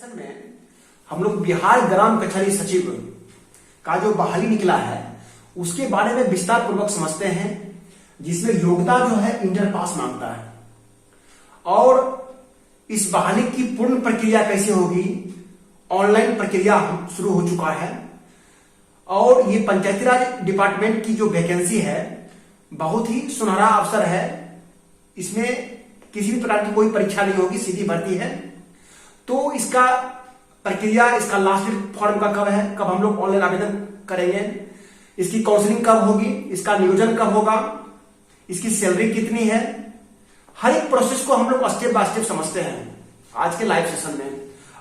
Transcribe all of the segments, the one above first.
Session में हम लोग बिहार ग्राम कचहरी सचिव का जो बहाली निकला है उसके बारे में विस्तार पूर्वक समझते हैं, जिसमें योग्यता जो है इंटर पास मांगता है। और इस बहाली की पूर्ण प्रक्रिया कैसे होगी, ऑनलाइन प्रक्रिया शुरू हो चुका है। और ये पंचायती राज डिपार्टमेंट की जो वैकेंसी है बहुत ही सुनहरा अवसर है। इसमें किसी भी प्रकार की कोई परीक्षा नहीं होगी, सीधी भर्ती है। तो इसका प्रक्रिया, इसका लास्ट डेट फॉर्म का कब है, कब हम लोग ऑनलाइन आवेदन करेंगे, इसकी काउंसलिंग कब होगी, इसका नियोजन कब होगा, इसकी सैलरी कितनी है, हर एक प्रोसेस को हम लोग स्टेप बाय स्टेप समझते हैं आज के लाइव सेशन में।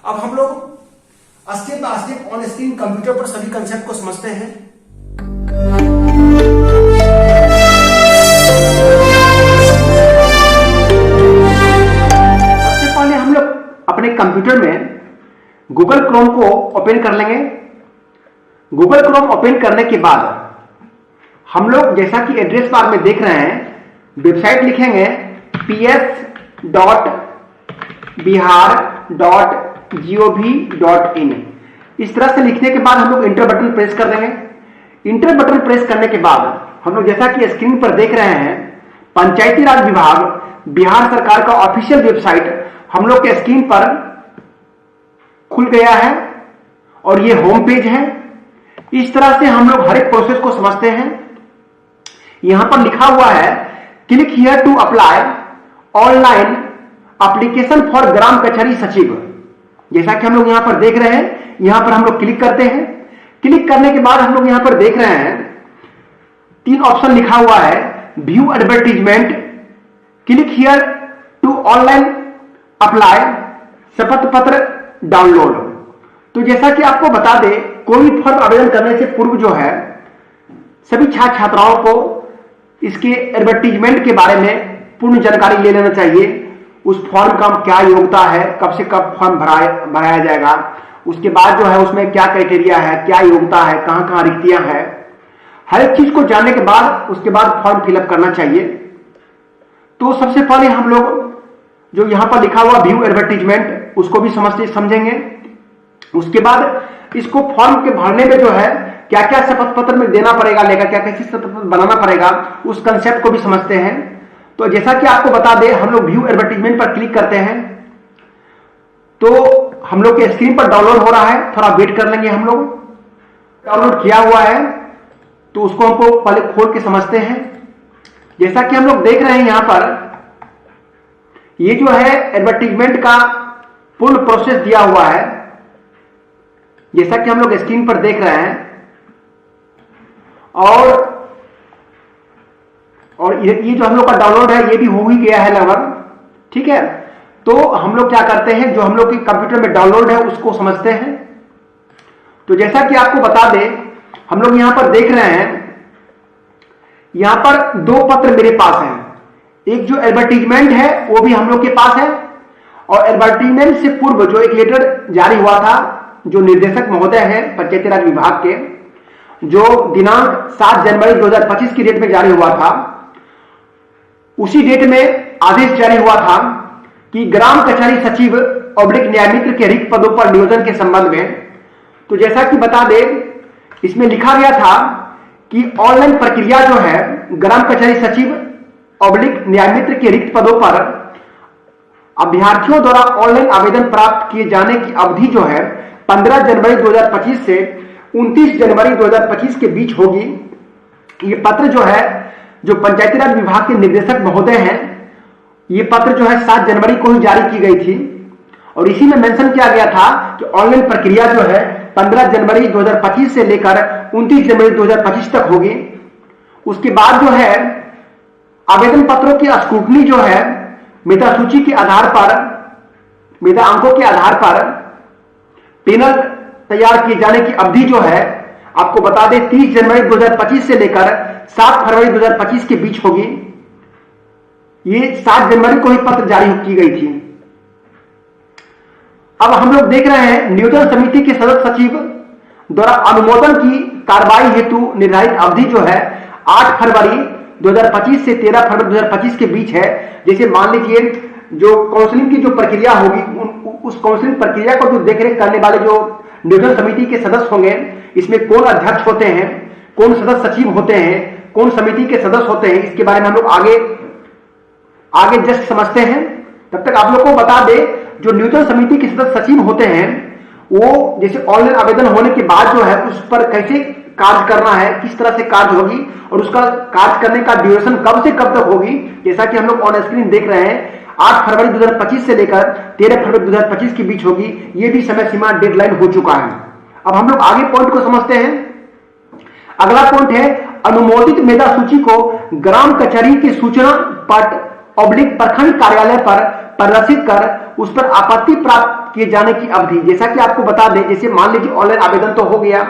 अब हम लोग step by step on screen computer पर सभी कंसेप्ट को समझते हैं। सबसे पहले हम लोग अपने कंप्यूटर में गूगल क्रोम को ओपन कर लेंगे। गूगल क्रोम ओपन करने के बाद हम लोग जैसा कि एड्रेस बार में देख रहे हैं, वेबसाइट लिखेंगे ps.bihar.gov.in। इस तरह से लिखने के बाद हम लोग इंटर बटन प्रेस कर देंगे। इंटर बटन प्रेस करने के बाद हम लोग जैसा कि स्क्रीन पर देख रहे हैं, पंचायती राज विभाग बिहार सरकार का ऑफिशियल वेबसाइट हम लोग के स्क्रीन पर खुल गया है और ये होम पेज है। इस तरह से हम लोग हर एक प्रोसेस को समझते हैं। यहां पर लिखा हुआ है click here to apply online application for ग्राम कचहरी सचिव। जैसा कि हम लोग यहां पर देख रहे हैं, यहां पर हम लोग क्लिक करते हैं। क्लिक करने के बाद हम लोग यहां पर देख रहे हैं 3 ऑप्शन लिखा हुआ है, view advertisement, click here to online apply, शपथ पत्र डाउनलोड। तो जैसा कि आपको बता दें, कोई भी फॉर्म आवेदन करने से पूर्व जो है सभी छात्र छात्राओं को इसके एडवर्टीजमेंट के बारे में पूर्ण जानकारी ले लेना चाहिए। उस फॉर्म का क्या योग्यता है, कब से कब फॉर्म भराया जाएगा, उसके बाद जो है उसमें क्या क्राइटेरिया है, क्या योग्यता है, कहां कहां रिक्तियां हैं, हर एक चीज को जानने के बाद उसके बाद फॉर्म फिलअप करना चाहिए। तो सबसे पहले हम लोग जो यहां पर लिखा हुआ व्यू एडवर्टीजमेंट उसको भी समझेंगे। उसके बाद इसको फॉर्म के भरने में जो है क्या क्या शपथ पत्र में देना पड़ेगा, क्या कैसे शपथ पत्र बनाना पड़ेगा, उस कंसेप्ट को भी समझते हैं। तो जैसा कि आपको बता दें, हम लोग व्यू एडवर्टीजमेंट पर क्लिक करते हैं तो हम लोग के स्क्रीन पर डाउनलोड हो रहा है, थोड़ा वेट कर लेंगे। हम लोग डाउनलोड किया हुआ है तो उसको हमको पहले खोल के समझते हैं। जैसा कि हम लोग देख रहे हैं, यहां पर ये जो है एडवर्टीजमेंट का पूर्ण प्रोसेस दिया हुआ है, जैसा कि हम लोग स्क्रीन पर देख रहे हैं। और ये जो हम लोग का डाउनलोड है ये भी हो ही गया है लगभग, ठीक है। तो हम लोग क्या करते हैं, जो हम लोग के कंप्यूटर में डाउनलोड है उसको समझते हैं। तो जैसा कि आपको बता दें, हम लोग यहां पर देख रहे हैं, यहां पर 2 पत्र मेरे पास हैं। एक जो एडवर्टीजमेंट है वो भी हम लोग के पास है, और एडवर्टीजमेंट से पूर्व जो एक लेटर जारी हुआ था, जो निर्देशक महोदय हैं पंचायती राज विभाग के, जो दिनांक 7 जनवरी 2025 की डेट में जारी हुआ था, उसी डेट में आदेश जारी हुआ था कि ग्राम कचहरी सचिव ऑब्लिक न्यायमित्र के रिक्त पदों पर नियोजन के संबंध में। तो जैसा कि बता दें, इसमें लिखा गया था कि ऑनलाइन प्रक्रिया जो है ग्राम कचहरी सचिव ऑब्लिक न्यायमित्र के रिक्त पदों पर अभ्यर्थियों द्वारा ऑनलाइन आवेदन प्राप्त किए जाने की अवधि जो है 15 जनवरी 2025 से 29 जनवरी 2025 के बीच होगी। ये पत्र जो है, जो पंचायती राज विभाग के निर्देशक महोदय हैं, ये पत्र जो है 7 जनवरी को ही जारी की गई थी, और इसी में मेंशन किया गया था कि ऑनलाइन प्रक्रिया जो है 15 जनवरी 2025 से लेकर 29 जनवरी 2025 तक होगी। उसके बाद जो है आवेदन पत्रों की स्क्रूटनी जो है मेधा सूची के आधार पर, मेधा अंकों के आधार पर पैनल तैयार किए जाने की अवधि जो है आपको बता दें 30 जनवरी 2025 से लेकर 7 फरवरी 2025 के बीच होगी। ये 7 जनवरी को ही पत्र जारी की गई थी। अब हम लोग देख रहे हैं, नियोजन समिति के सदस्य सचिव द्वारा अनुमोदन की कार्रवाई हेतु निर्धारित अवधि जो है 8 फरवरी 2025 से 13 फरवरी 2025 के बीच है। जैसे मान लीजिए जो काउंसलिंग की जो प्रक्रिया होगी उस काउंसलिंग प्रक्रिया को जो देखरेख करने वाले जो नियोजन समिति के सदस्य होंगे, इसमें कौन अध्यक्ष होते हैं, कौन सदस्य सचिव होते हैं, कौन समिति के सदस्य होते हैं, इसके बारे में हम लोग आगे जस्ट समझते हैं। तब तक आप लोग को बता दे, जो नियोजन समिति के सदस्य सचिव होते हैं वो जैसे ऑनलाइन आवेदन होने के बाद जो है उस पर कैसे कार्य करना है, किस तरह से कार्य होगी और उसका कार्य करने का ड्यूरेशन कब से कब तक होगी, जैसा कि हम लोग ऑन स्क्रीन देख रहे हैं 8 फरवरी 2025 से लेकर 13 फरवरी 2025 के बीच होगी। ये भी समय सीमा डेडलाइन हो चुका है। अब हम लोग आगे पॉइंट को समझते हैं। अगला पॉइंट है अनुमोदित मेधा सूची को ग्राम कचहरी की सूचना पट प्रखंड कार्यालय पर प्रदर्शित कर उस पर आपत्ति प्राप्त किए जाने की अवधि। जैसा कि आपको बता दें, जैसे मान लीजिए ऑनलाइन आवेदन तो हो गया,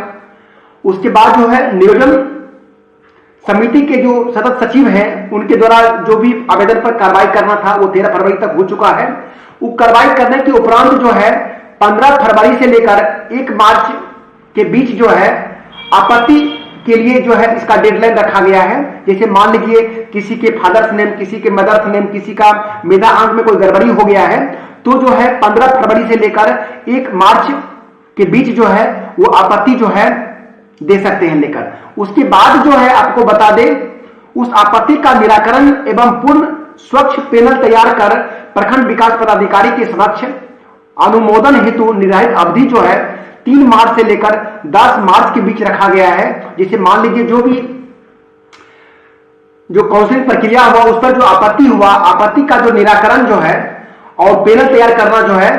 उसके बाद जो है नियोजन समिति के जो सदस्य सचिव हैं उनके द्वारा जो भी आवेदन पर कार्रवाई करना था वो 13 फरवरी तक हो चुका है। वो कार्रवाई करने के उपरांत जो है 15 फरवरी से लेकर 1 मार्च के बीच जो है आपत्ति के लिए जो है इसका डेडलाइन रखा गया है। जैसे मान लीजिए किसी के फादर्स नेम, किसी के मदर्स नेम, किसी का मेधा अंक में कोई गड़बड़ी हो गया है तो जो है 15 फरवरी से लेकर 1 मार्च के बीच जो है वो आपत्ति जो है दे सकते हैं लेकर। उसके बाद जो है आपको बता दें, उस आपत्ति का निराकरण एवं पूर्ण स्वच्छ पैनल तैयार कर प्रखंड विकास पदाधिकारी के समक्ष अनुमोदन हेतु निर्धारित अवधि जो है 3 मार्च से लेकर 10 मार्च के बीच रखा गया है। जैसे मान लीजिए जो काउंसलिंग प्रक्रिया हुआ उस पर जो आपत्ति हुआ, आपत्ति का जो निराकरण जो है और पैनल तैयार करना जो है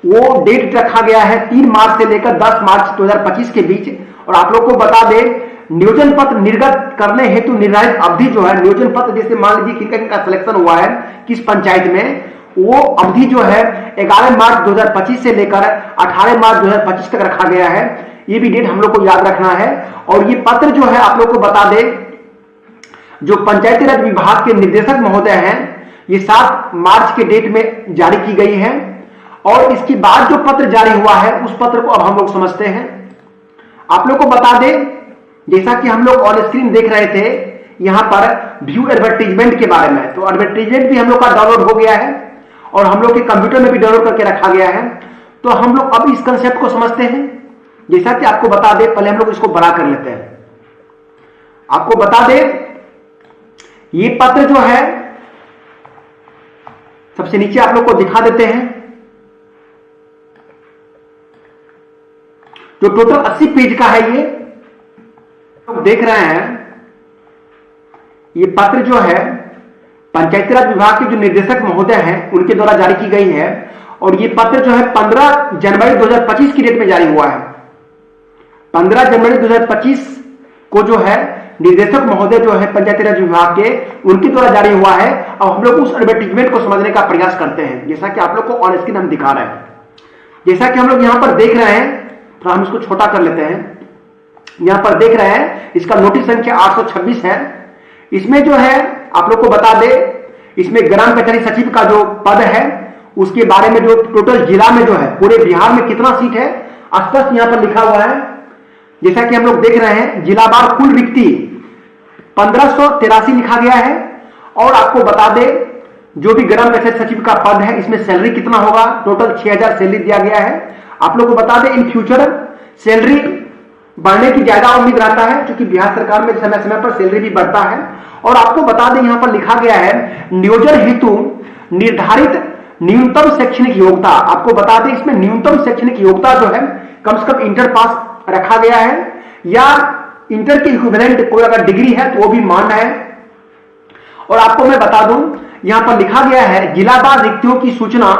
वो डेट रखा गया है 3 मार्च से लेकर 10 मार्च 2025 के बीच। और आप लोग को बता दें, नियोजन पत्र निर्गत करने हेतु निर्धारित अवधि जो है, नियोजन पत्र जैसे मान लीजिए किनका सिलेक्शन हुआ है किस पंचायत में, वो अवधि जो है 11 मार्च 2025 से लेकर 18 मार्च 2025 तक रखा गया है। ये भी डेट हम लोग को याद रखना है। और ये पत्र जो है आप लोग को बता दें, जो पंचायती राज विभाग के निदेशक महोदय हैं, ये 7 मार्च के डेट में जारी की गई है। और इसके बाद जो पत्र जारी हुआ है उस पत्र को अब हम लोग समझते हैं। आप लोग को बता दें, जैसा कि हम लोग ऑन स्क्रीन देख रहे थे यहां पर व्यू एडवर्टीजमेंट के बारे में, तो एडवर्टीजमेंट भी हम लोग का डाउनलोड हो गया है और हम लोग के कंप्यूटर में भी डाउनलोड करके रखा गया है। तो हम लोग अब इस कंसेप्ट को समझते हैं। जैसा कि आपको बता दें, पहले हम लोग इसको बड़ा कर लेते हैं। आपको बता दें, ये पत्र जो है सबसे नीचे आप लोग को दिखा देते हैं। जो टोटल 80 पेज का है, ये आप देख रहे हैं, ये पत्र जो है पंचायती राज विभाग के जो निदेशक महोदय हैं उनके द्वारा जारी की गई है। और ये पत्र जो है 15 जनवरी 2025 की डेट में जारी हुआ है। 15 जनवरी 2025 को जो है निदेशक महोदय जो है पंचायती राज विभाग के, उनके द्वारा जारी हुआ है। अब हम लोग उस एडवर्टीजमेंट को समझने का प्रयास करते हैं, जैसा कि आप लोग को ऑन स्क्रीन हम दिखा रहे हैं। जैसा कि हम लोग यहां पर देख रहे हैं, तो हम इसको छोटा कर लेते हैं। यहां पर देख रहे हैं इसका नोटिस संख्या 826 है। इसमें जो है आप लोग को बता दे, इसमें ग्राम कचहरी सचिव का जो पद है उसके बारे में, जो टोटल जिला में जो है पूरे बिहार में कितना सीट है स्पष्ट यहां पर लिखा हुआ है। जैसा कि हम लोग देख रहे हैं, जिलावार कुल रिक्ति 1583 लिखा गया है। और आपको बता दे, जो भी ग्राम कचहरी सचिव का पद है इसमें सैलरी कितना होगा, टोटल 6000 सैलरी दिया गया है। आप लोग को बता दें, इन फ्यूचर सैलरी बढ़ने की ज्यादा उम्मीद रहता है, क्योंकि बिहार सरकार में समय समय पर सैलरी भी बढ़ता है। और आपको बता दें, यहां पर लिखा गया है नियोजन हेतु निर्धारित न्यूनतम शैक्षणिक योग्यता। आपको बता दें, इसमें न्यूनतम शैक्षणिक योग्यता जो है कम से कम इंटर पास रखा गया है, या इंटर के इक्विवेलेंट कोई अगर डिग्री है तो वो भी मान्य है। और आपको मैं बता दूं, यहां पर लिखा गया है जिलावार रिक्तियों की सूचना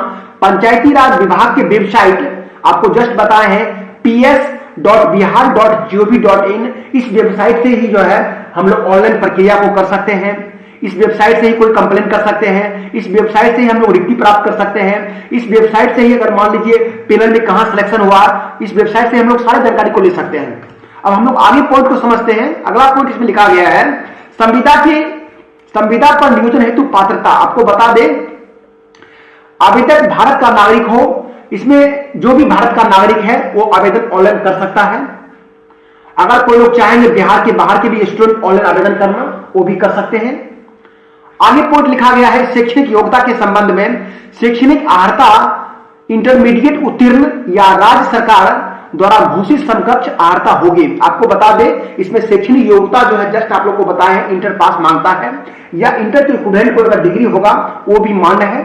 पंचायती राज विभाग के वेबसाइट, आपको जस्ट बताए हैं ps.bihar.gov.in, इस वेबसाइट से ही जो है हम लोग ऑनलाइन प्रक्रिया को कर सकते हैं। इस वेबसाइट से ही कोई कंप्लेन कर सकते हैं, इस वेबसाइट से ही हम लोग रिक्ति प्राप्त कर सकते हैं, इस वेबसाइट से ही अगर मान लीजिए पैनल में कहां सिलेक्शन हुआ, इस वेबसाइट से हम लोग सारी जानकारी को ले सकते हैं। अब हम लोग आगे पॉइंट को समझते हैं। अगला पॉइंट इसमें लिखा गया है संविदा पर नियोजन हेतु पात्रता। आपको बता दें, आवेदक भारत का नागरिक हो, इसमें जो भी भारत का नागरिक है वो आवेदन ऑनलाइन कर सकता है। अगर कोई लोग चाहेंगे बिहार के बाहर के भी स्टूडेंट ऑनलाइन आवेदन करना, वो भी कर सकते हैं। आगे पॉइंट लिखा गया है शैक्षणिक योग्यता के संबंध में, शैक्षणिक अर्हता इंटरमीडिएट उत्तीर्ण या राज्य सरकार द्वारा घोषित समकक्ष अर्हता होगी। आपको बता दें इसमें शैक्षणिक योग्यता जो है जस्ट आप लोग को बताया है इंटर पास मांगता है, या इंटर के इक्विवेलेंट कोई अगर डिग्री होगा वो भी मान्य है।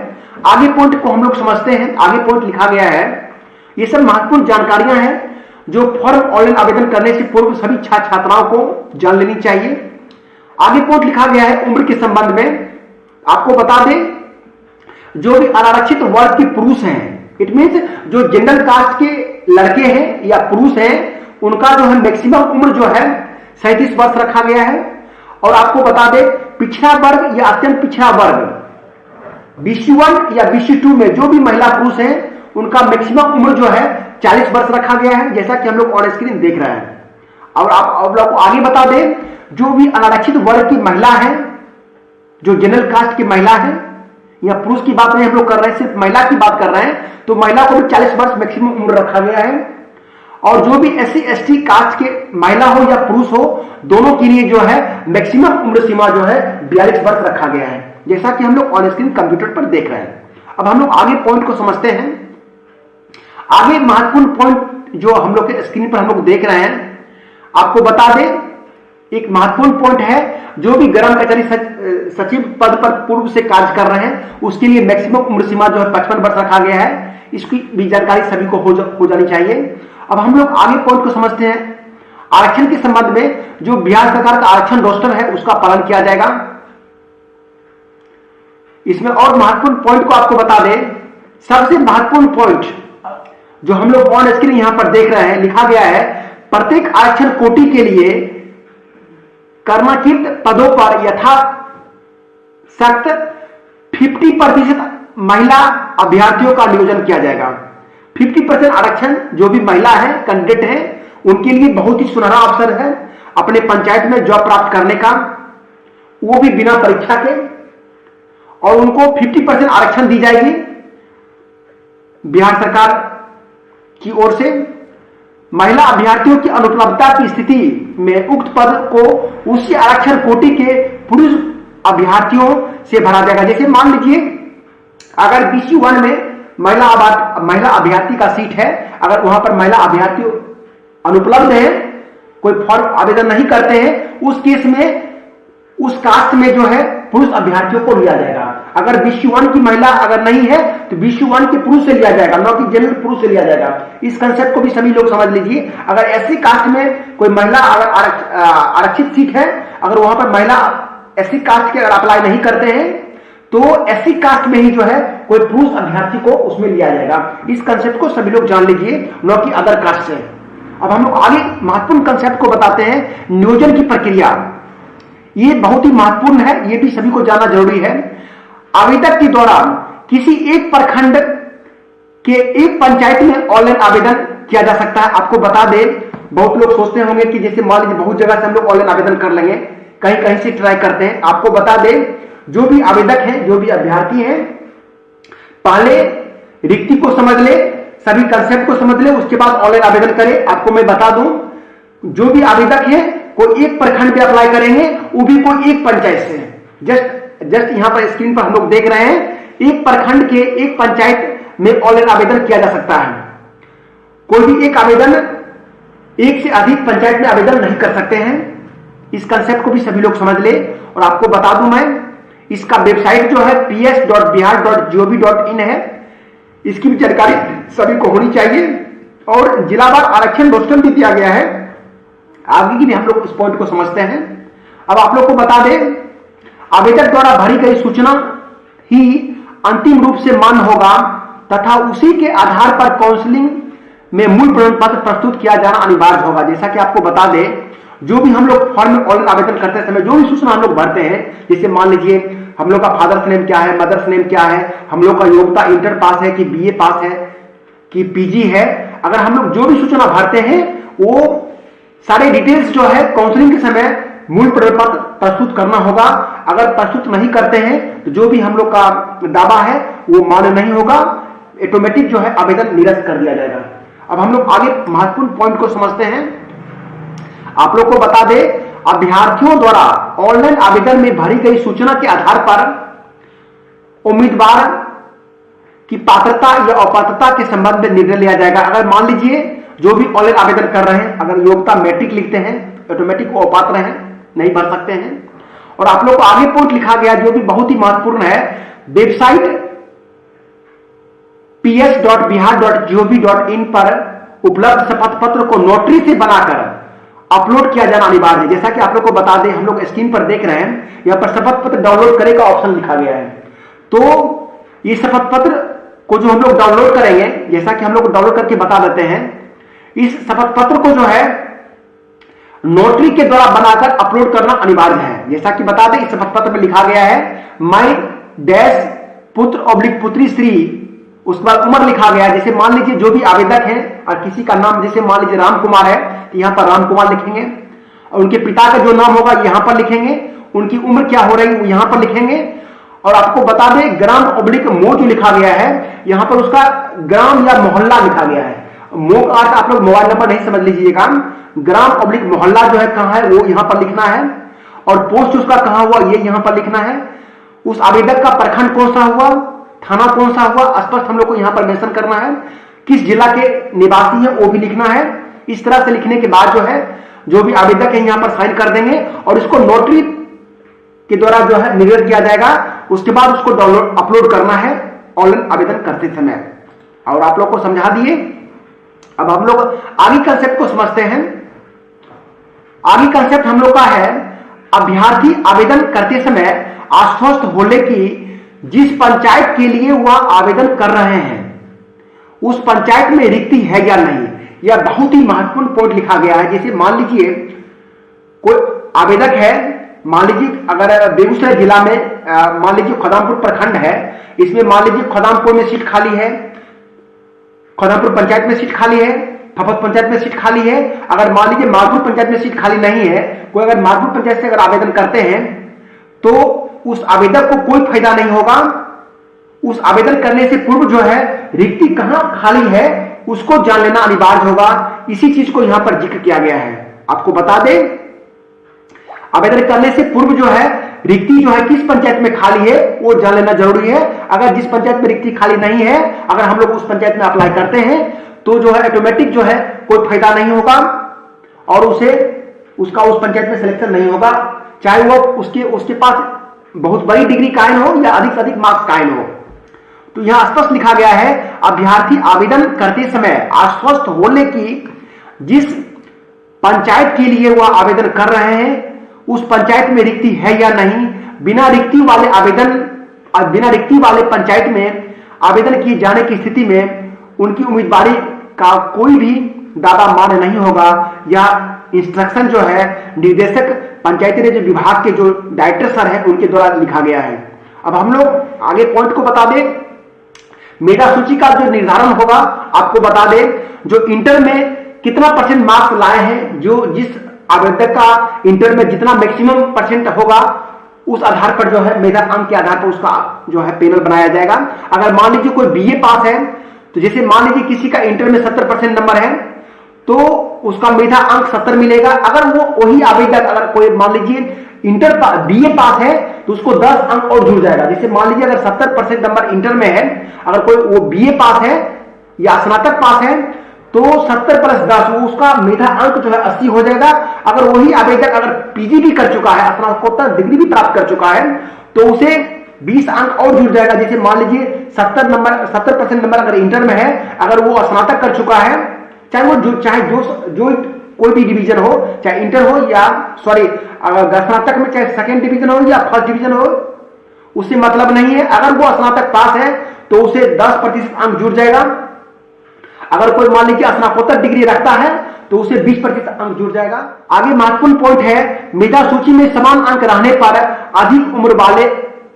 आगे पॉइंट को हम लोग समझते हैं। आगे पॉइंट लिखा गया है, ये सब महत्वपूर्ण जानकारियां हैं जो फॉर्म ऑनलाइन आवेदन करने से पूर्व सभी छात्र छात्राओं को जान लेनी चाहिए। आगे पॉइंट लिखा गया है उम्र के संबंध में। आपको बता दें जो भी अनारक्षित वर्ग के पुरुष हैं, इट मीन्स जो जनरल कास्ट के लड़के हैं या पुरुष हैं, उनका जो है मैक्सिमम उम्र जो है 37 वर्ष रखा गया है। और आपको बता दें पिछड़ा वर्ग या अत्यंत पिछड़ा वर्ग BC1 या BC2 में जो भी महिला पुरुष हैं उनका मैक्सिमम उम्र जो है 40 वर्ष रखा गया है, जैसा कि हम लोग ऑन स्क्रीन देख रहे हैं। और आप लोग को आगे बता दें जो भी अनारक्षित वर्ग की महिला है, जो जनरल कास्ट की महिला है, या पुरुष की बात नहीं हम लोग कर रहे हैं, सिर्फ महिला की बात कर रहे हैं, तो महिला को भी 40 वर्ष मैक्सिमम उम्र रखा गया है। और जो भी SC/ST कास्ट के महिला हो या पुरुष हो, दोनों के लिए जो है मैक्सिमम उम्र सीमा जो है 42 वर्ष रखा गया है, जैसा कि हम लोग ऑन स्क्रीन कंप्यूटर पर देख रहे हैं। अब हम लोग आगे पॉइंट को समझते हैं। आगे महत्वपूर्ण पॉइंट जो हम लोग के स्क्रीन पर हम लोग देख रहे हैं, आपको बता दें एक महत्वपूर्ण पॉइंट है, जो भी ग्राम कचहरी सचिव पद पर पूर्व से कार्य कर रहे हैं उसके लिए मैक्सिमम उम्र सीमा जो है 55 वर्ष रखा गया है। इसकी भी जानकारी सभी को हो जानी चाहिए। अब हम लोग आगे पॉइंट को समझते हैं। आरक्षण के संबंध में जो बिहार सरकार का आरक्षण रोस्टर है उसका पालन किया जाएगा। इसमें और महत्वपूर्ण पॉइंट को आपको बता दें, सबसे महत्वपूर्ण पॉइंट जो हम लोग ऑन स्क्रीन यहां पर देख रहे हैं, लिखा गया है प्रत्येक आरक्षण कोटि के लिए कर्मकीर्त पदों पर यथा सख्त 50% महिला अभ्यर्थियों का नियोजन किया जाएगा। 50% आरक्षण जो भी महिला है, कैंडिडेट है, उनके लिए बहुत ही सुनहरा अवसर है अपने पंचायत में जॉब प्राप्त करने का, वो भी बिना परीक्षा के। और उनको 50% आरक्षण दी जाएगी बिहार सरकार की ओर से। महिला अभ्यर्थियों की अनुपलब्धता की स्थिति में उक्त पद को उसी आरक्षण कोटि के पुरुष अभ्यर्थियों से भरा जाएगा। जैसे मान लीजिए अगर BC1 में महिला अभ्यर्थी का सीट है, अगर वहां पर महिला अभ्यर्थी अनुपलब्ध है, कोई फॉर्म आवेदन नहीं करते हैं, उस केस में उस कास्ट में जो है पुरुष अभ्यर्थियों को लिया जाएगा। अगर BC1 की महिला अगर नहीं है तो BC1 के पुरुष से लिया जाएगा, न कि जनरल पुरुष से लिया जाएगा। इस कंसेप्ट को भी सभी लोग समझ लीजिए। अगर SC कास्ट में कोई महिला अगर आरक्षित सीट है, अगर वहां पर महिला SC कास्ट के अगर अप्लाई नहीं करते हैं तो SC कास्ट में ही जो है कोई पुरुष अभ्यर्थी को उसमें लिया जाएगा। इस कंसेप्ट को सभी लोग जान लीजिए, न कि अदर कास्ट से। अब हम लोग आगे महत्वपूर्ण कंसेप्ट को बताते हैं, नियोजन की प्रक्रिया। ये बहुत ही महत्वपूर्ण है, ये भी सभी को जानना जरूरी है। आवेदक के द्वारा किसी एक प्रखंड के एक पंचायत में ऑनलाइन आवेदन किया जा सकता है। आपको बता दें, बहुत लोग सोचते होंगे कि जैसे मान लीजिए बहुत जगह से हम लोग ऑनलाइन आवेदन कर लेंगे, कहीं कहीं से ट्राई करते हैं। आपको बता दें जो भी आवेदक हैं, जो भी अभ्यर्थी हैं, पहले रिक्ति को समझ ले, सभी कंसेप्ट को समझ ले, उसके बाद ऑनलाइन आवेदन करें। आपको मैं बता दूं जो भी आवेदक है कोई एक प्रखंड पे अप्लाई करेंगे, वो भी कोई एक पंचायत से। जस्ट यहां पर स्क्रीन पर हम लोग देख रहे हैं, एक प्रखंड के एक पंचायत में ऑनलाइन आवेदन किया जा सकता है। कोई भी एक आवेदन एक से अधिक पंचायत में आवेदन नहीं कर सकते हैं। इस कंसेप्ट को भी सभी लोग समझ ले। और आपको बता दूं मैं, इसका वेबसाइट जो है ps.bihar.gov.in है, इसकी भी जानकारी सभी को होनी चाहिए। और जिलावार आरक्षण रोस्टर भी दिया गया है। आगे की भी हम लोग इस पॉइंट को समझते हैं। अब आप लोग को बता दें, आवेदक द्वारा भरी गई सूचना ही अंतिम रूप से मान्य होगा तथा उसी के आधार पर काउंसलिंग में मूल प्रमाण पत्र प्रस्तुत किया जाना अनिवार्य होगा। जैसा कि आपको बता दें, जो भी हम लोग फॉर्म में ऑनलाइन आवेदन करते समय जो भी सूचना हम लोग भरते हैं, जैसे मान लीजिए हम लोग का फादर्स नेम क्या है, मदर्स नेम क्या है, हम लोग का योग्यता इंटर पास है कि BA पास है कि PG है, अगर हम लोग जो भी सूचना भरते हैं वो सारे डिटेल्स जो है काउंसलिंग के समय मूल प्रमाण पत्र प्रस्तुत करना होगा। अगर प्रस्तुत नहीं करते हैं तो जो भी हम लोग का दावा है वो मान्य नहीं होगा, ऑटोमेटिक जो है आवेदन निरस्त कर दिया जाएगा। अब हम लोग आगे महत्वपूर्ण पॉइंट को समझते हैं। आप लोग को बता दें, अभ्यर्थियों द्वारा ऑनलाइन आवेदन में भरी गई सूचना के आधार पर उम्मीदवार कि पात्रता या अपात्रता के संबंध में निर्णय लिया जाएगा। अगर मान लीजिए जो भी ऑनलाइन आवेदन कर रहे हैं, अगर योग्यता मैट्रिक लिखते हैं, ऑटोमेटिक वो अपात्र हैं, नहीं भर सकते हैं। और आप लोग को आगे पॉइंट लिखा गया जो भी बहुत ही महत्वपूर्ण है, वेबसाइट ps.bihar.gov.in पर उपलब्ध शपथ पत्र को नोटरी से बनाकर अपलोड किया जाना अनिवार्य है। जैसा कि आप लोग को बता दें, हम लोग स्क्रीन पर देख रहे हैं, यहां पर शपथ पत्र डाउनलोड करें का ऑप्शन लिखा गया है। तो ये शपथ पत्र को जो हम लोग डाउनलोड करेंगे, जैसा कि हम लोग डाउनलोड करके बता देते हैं, इस शपथ पत्र को जो है नोटरी के द्वारा बनाकर अपलोड करना अनिवार्य है। जैसा कि बता दें, इस शपथ पत्र में लिखा गया है मैं डैश पुत्र ऑब्लिक पुत्री श्री, उसके बाद उम्र लिखा गया है। जैसे मान लीजिए जो भी आवेदक है और किसी का नाम जैसे मान लीजिए राम कुमार है, तो यहां पर राम कुमार लिखेंगे, और उनके पिता का जो नाम होगा यहां पर लिखेंगे, उनकी उम्र क्या हो रही है यहां पर लिखेंगे। और आपको बता दें ग्राम ऑब्लिक मो जो लिखा गया है, यहां पर उसका ग्राम या मोहल्ला लिखा गया है। मो का अर्थ आप लोग मोबाइल नंबर नहीं समझ लीजिएगा, ग्राम ऑब्लिक मोहल्ला जो है कहां है वो यहां पर लिखना है, और पोस्ट उसका कहां हुआ ये यहां पर लिखना है। उस आवेदक का प्रखंड कौन सा हुआ, थाना कौन सा हुआ, स्पष्ट हम लोग को यहां पर मेंशन करना है। किस जिला के निवासी है वो भी लिखना है। इस तरह से लिखने के बाद जो है जो भी आवेदक है यहां पर साइन कर देंगे और इसको नोटरी के द्वारा जो है निर्गत किया जाएगा। उसके बाद उसको डाउनलोड अपलोड करना है ऑनलाइन आवेदन करते समय। और आप लोग को समझा दिए। अब हम लोग आगे कंसेप्ट को समझते हैं। आगे कंसेप्ट हम लोग का है, अभ्यर्थी आवेदन करते समय आश्वस्त होने की जिस पंचायत के लिए वह आवेदन कर रहे हैं उस पंचायत में रिक्ति है या नहीं, यह बहुत ही महत्वपूर्ण पॉइंट लिखा गया है। जैसे मान लीजिए कोई आवेदक है, मान लीजिए अगर बेगूसराय जिला में मान लीजिए खदामपुर प्रखंड है, इसमें मान लीजिए खदामपुर में सीट खाली है, खदामपुर पंचायत में सीट खाली है, फफत पंचायत में सीट खाली है। अगर मान लीजिए मालपुर पंचायत में सीट खाली नहीं है, कोई अगर मालपुर पंचायत से अगर आवेदन करते हैं तो उस आवेदक को कोई फायदा नहीं होगा। उस आवेदन करने से पूर्व जो है रिक्ति कहां खाली है उसको जान लेना अनिवार्य होगा। इसी चीज को यहां पर जिक्र किया गया है। आपको बता दें, आवेदन करने से पूर्व जो है रिक्ति जो है किस पंचायत में खाली है वो जान लेना जरूरी है। अगर जिस पंचायत में रिक्ति खाली नहीं है, अगर हम लोग उस पंचायत में अप्लाई करते हैं तो जो है ऑटोमेटिक जो है कोई फायदा नहीं होगा और उसका उस पंचायत में सिलेक्शन नहीं होगा, चाहे वो उसके पास बहुत बड़ी डिग्री कायम हो या अधिक से अधिक मार्क्स कायम हो। तो यहां स्पष्ट लिखा गया है, अभ्यर्थी आवेदन करते समय आश्वस्त होने की जिस पंचायत के लिए वह आवेदन कर रहे हैं उस पंचायत में रिक्ति है या नहीं। बिना रिक्ति वाले पंचायत में आवेदन किए जाने की स्थिति में उनकी उम्मीदवारी का कोई भी दावा मान्य नहीं होगा। या इंस्ट्रक्शन जो है निर्देशक पंचायती राज विभाग के जो डायरेक्टर सर है उनके द्वारा लिखा गया है। अब हम लोग आगे पॉइंट को बता दें, मेधा सूची का जो निर्धारण होगा आपको बता दें, जो इंटर में कितना परसेंट मार्क्स लाए हैं, जो जिस आवेदक का इंटर में जितना मैक्सिमम परसेंट होगा उस आधार पर जो है मेधा अंक के आधार पर उसका जो है पैनल बनाया जाएगा। अगर मान लीजिए कोई बीए पास है, तो जैसे मान लीजिए किसी का इंटर में 70% नंबर है तो उसका मेधा अंक 70 मिलेगा। अगर वो वही आवेदक अगर कोई मान लीजिए इंटर बीए पास है तो उसको 10 अंक और जुड़ जाएगा। जैसे मान लीजिए अगर 70% नंबर इंटर में है, अगर कोई वो बीए पास है या स्नातक पास है तो 70 + 10 उसका मेधा अंक जो है 80 हो जाएगा। अगर वही आवेदक अगर पीजी भी कर चुका है, स्नातकोत्तर डिग्री भी प्राप्त कर चुका है, तो उसे 20 अंक और जुड़ जाएगा। जैसे मान लीजिए 70% नंबर अगर इंटर में है, अगर वो स्नातक कर चुका है, चाहे जो कोई भी डिवीजन हो, चाहे इंटर हो या अगर स्नातक में चाहे सेकेंड डिवीजन हो या फर्स्ट डिवीजन हो, उससे मतलब नहीं है। अगर वो स्नातक पास है तो उसे 10% अंक जुड़ जाएगा। अगर कोई मान लीजिए स्नातकोत्तर डिग्री रखता है तो उसे 20% अंक जुड़ जाएगा। आगे महत्वपूर्ण पॉइंट है, मेधा सूची में समान अंक रहने पर अधिक उम्र वाले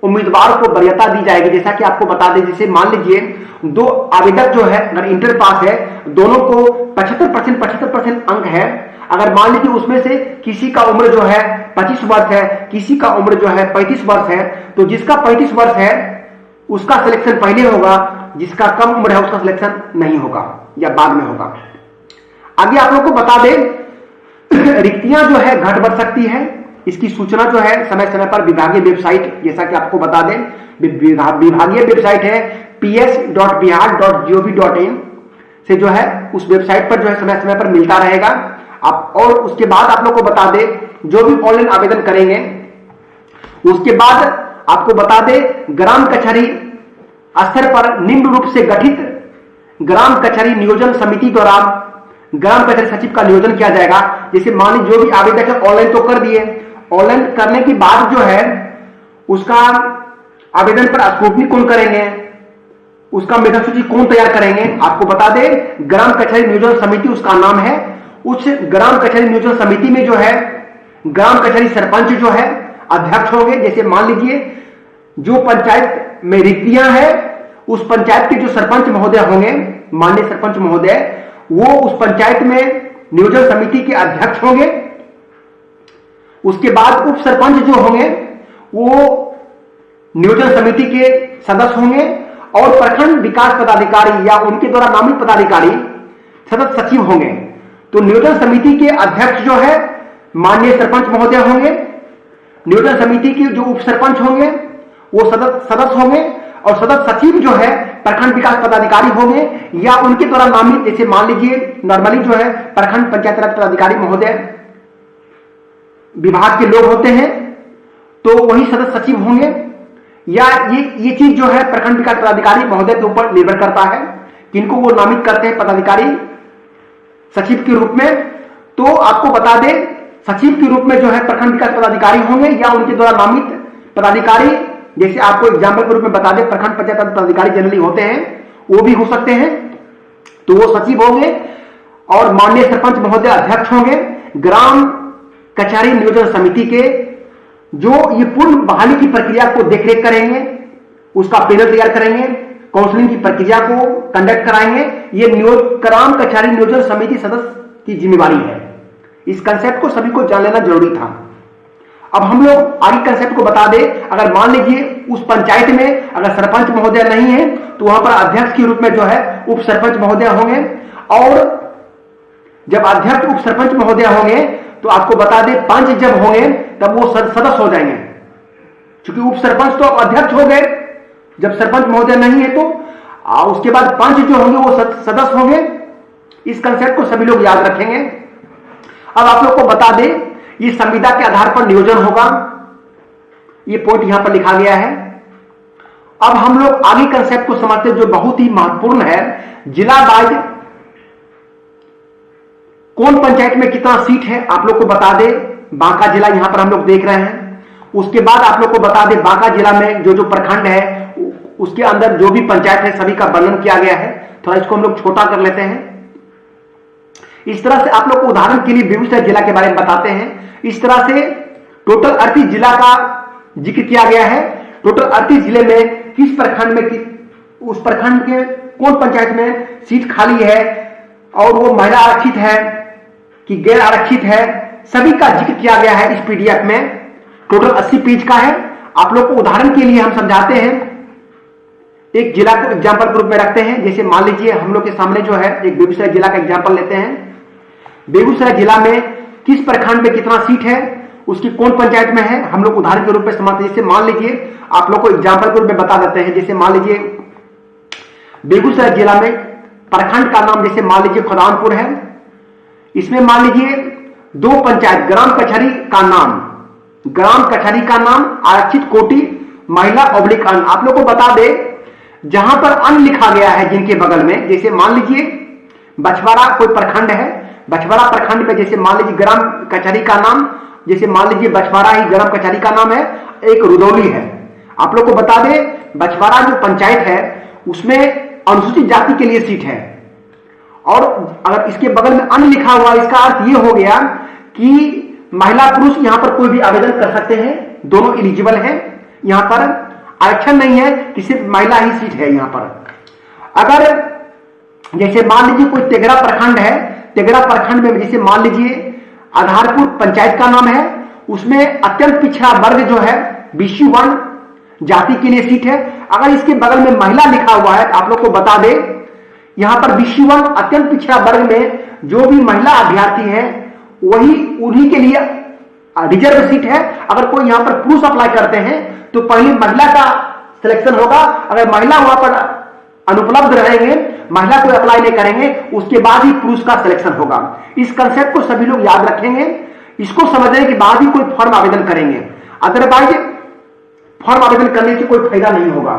उम्मीदवार को वरीयता दी जाएगी। जैसा कि आपको बता दें, जैसे मान लीजिए दो आवेदक जो है अगर इंटर पास है, दोनों को 75% अंक है। अगर मान लीजिए उसमें से किसी का उम्र जो है 25 वर्ष है, किसी का उम्र जो है 35 वर्ष है, तो जिसका 35 वर्ष है उसका सिलेक्शन पहले होगा, जिसका कम उम्र है उसका सिलेक्शन नहीं होगा या बाद में होगा। आगे आप लोग को बता दें, रिक्तियां जो है घट बढ़ सकती है। इसकी सूचना जो है समय समय पर विभागीय वेबसाइट, जैसा कि आपको बता दें विभागीय वेबसाइट है ps.bihar.gov.in से जो है उस वेबसाइट पर जो है समय समय पर मिलता रहेगा। आप और उसके बाद आप लोग को बता दे जो भी ऑनलाइन आवेदन करेंगे उसके बाद आपको बता दे ग्राम कचहरी स्तर पर निम्न रूप से गठित ग्राम कचहरी नियोजन समिति द्वारा ग्राम कचहरी सचिव का नियोजन किया जाएगा। जैसे मान लीजिए जो भी आवेदक है ऑनलाइन तो कर दिए, ऑनलाइन करने के बाद जो है उसका आवेदन पर स्क्रूटनी कौन करेंगे, उसका मेधा सूची कौन तैयार करेंगे, आपको बता दे ग्राम कचहरी नियोजन समिति उसका नाम है। उस ग्राम कचहरी नियोजन समिति में जो है ग्राम कचहरी सरपंच जो है अध्यक्ष होंगे। जैसे मान लीजिए जो पंचायत में रिक्तियां हैं उस पंचायत के जो सरपंच महोदय होंगे, माननीय सरपंच महोदय, वो उस पंचायत में नियोजन समिति के अध्यक्ष होंगे। उसके बाद उप सरपंच जो होंगे वो नियोजन समिति के सदस्य होंगे और प्रखंड विकास पदाधिकारी या उनके द्वारा नामित पदाधिकारी सदस्य सचिव होंगे। तो नियोजन समिति के अध्यक्ष जो है माननीय सरपंच महोदय होंगे, नियोजन समिति के जो उप सरपंच होंगे वो सदस्य होंगे और सदस्य सचिव जो है प्रखंड विकास पदाधिकारी होंगे या उनके द्वारा नामित, जैसे मान लीजिए नॉर्मली जो है प्रखंड पंचायत राज पदाधिकारी महोदय विभाग के लोग होते हैं तो वही सदस्य सचिव होंगे, या ये चीज जो है प्रखंड विकास पदाधिकारी महोदय के ऊपर निर्भर करता है किनको वो नामित करते हैं पदाधिकारी सचिव के रूप में। तो आपको बता दें सचिव के रूप में जो है प्रखंड विकास पदाधिकारी होंगे या उनके द्वारा नामित पदाधिकारी, जैसे आपको एग्जाम्पल के रूप में बता दें प्रखंड पंचायत पदाधिकारी जनरली होते हैं, वो भी हो सकते हैं, तो वो सचिव होंगे और माननीय सरपंच महोदय अध्यक्ष होंगे। ग्राम कचहरी नियोजन समिति के जो ये पूर्ण बहाली की प्रक्रिया को देखरेख करेंगे, उसका पैनल तैयार करेंगे, काउंसलिंग की प्रक्रिया को कंडक्ट कराएंगे, ये ग्राम कचहरी नियोजन समिति सदस्य की जिम्मेवारी है। इस कंसेप्ट को सभी को जान लेना जरूरी था। अब हम लोग आगे कंसेप्ट को बता दें, अगर मान लीजिए उस पंचायत में अगर सरपंच महोदय नहीं है तो वहां पर अध्यक्ष के रूप में जो है उप सरपंच महोदय होंगे और जब अध्यक्ष उप सरपंच महोदय होंगे तो आपको बता दें पंच जब होंगे तब वो सदस्य हो जाएंगे, क्योंकि उप सरपंच तो अब अध्यक्ष हो गए जब सरपंच महोदय नहीं है, तो उसके बाद पंच जो होंगे वो सदस्य होंगे। इस कंसेप्ट को सभी लोग याद रखेंगे। अब आप लोग को बता दें ये संविदा के आधार पर नियोजन होगा, ये पॉइंट यहां पर लिखा गया है। अब हम लोग आगे कंसेप्ट को समझते हैं जो बहुत ही महत्वपूर्ण है, जिला वाइज कौन पंचायत में कितना सीट है आप लोग को बता दे। बांका जिला यहां पर हम लोग देख रहे हैं। उसके बाद आप लोग को बता दे बांका जिला में जो जो प्रखंड है उसके अंदर जो भी पंचायत है सभी का वर्णन किया गया है। थोड़ा इसको हम लोग छोटा कर लेते हैं। इस तरह से आप लोग को उदाहरण के लिए बेगूसराय जिला के बारे में बताते हैं। इस तरह से टोटल 38 जिला का जिक्र किया गया है। टोटल 38 जिले में किस प्रखंड में उस प्रखंड के कौन पंचायत में सीट खाली है और वो महिला आरक्षित है कि गैर आरक्षित है, सभी का जिक्र किया गया है। इस पीडीएफ में टोटल 80 पेज का है। आप लोग को उदाहरण के लिए हम समझाते हैं, एक जिला को एग्जाम्पल के रूप में रखते हैं। जैसे मान लीजिए हम लोग के सामने जो है एक बेगूसराय जिला का एग्जाम्पल लेते हैं। बेगूसराय जिला में किस प्रखंड में कितना सीट है, उसकी कौन पंचायत में है, हम लोग उदाहरण के रूप में समझते हैं। जैसे मान लीजिए आप लोग को एग्जाम्पल के रूप में बता देते हैं। जैसे मान लीजिए बेगूसराय जिला में प्रखंड का नाम जैसे मान लीजिए खुदानपुर है, इसमें मान लीजिए 2 पंचायत ग्राम कचहरी का नाम आरक्षित कोटि महिला ऑब्लिक अन्न। आप लोग को बता दे जहां पर अन्न लिखा गया है जिनके बगल में, जैसे मान लीजिए बछवाड़ा कोई प्रखंड है, बछवाड़ा प्रखंड में जैसे मान लीजिए ग्राम कचहरी का नाम, जैसे मान लीजिए बछवाड़ा ही ग्राम कचहरी का नाम है, एक रुदौली है। आप लोग को बता दे बछवाड़ा जो पंचायत है उसमें अनुसूचित जाति के लिए सीट है और अगर इसके बगल में अन्न लिखा हुआ, इसका अर्थ यह हो गया कि महिला पुरुष यहां पर कोई भी आवेदन कर सकते हैं, दोनों एलिजिबल हैं। यहां पर आरक्षण नहीं है कि सिर्फ महिला ही सीट है यहां पर। अगर जैसे मान लीजिए कोई तेगरा प्रखंड है, तेगरा प्रखंड में जैसे मान लीजिए आधारपुर पंचायत का नाम है, उसमें अत्यंत पिछड़ा वर्ग जो है BC1 जाति के लिए सीट है। अगर इसके बगल में महिला लिखा हुआ है आप लोग को बता दे यहां पर BC1 अत्यंत पिछड़ा वर्ग में जो भी महिला अभ्यर्थी है वही उन्हीं के लिए रिजर्व सीट है। अगर कोई यहां पर पुरुष अप्लाई करते हैं तो पहले महिला का सिलेक्शन होगा। अगर महिला वहां पर अनुपलब्ध रहेंगे, महिला को अप्लाई नहीं करेंगे, उसके बाद ही पुरुष का सिलेक्शन होगा। इस कंसेप्ट को सभी लोग याद रखेंगे, इसको समझने के बाद ही कोई फॉर्म आवेदन करेंगे, अदरवाइज फॉर्म आवेदन करने से कोई फायदा नहीं होगा।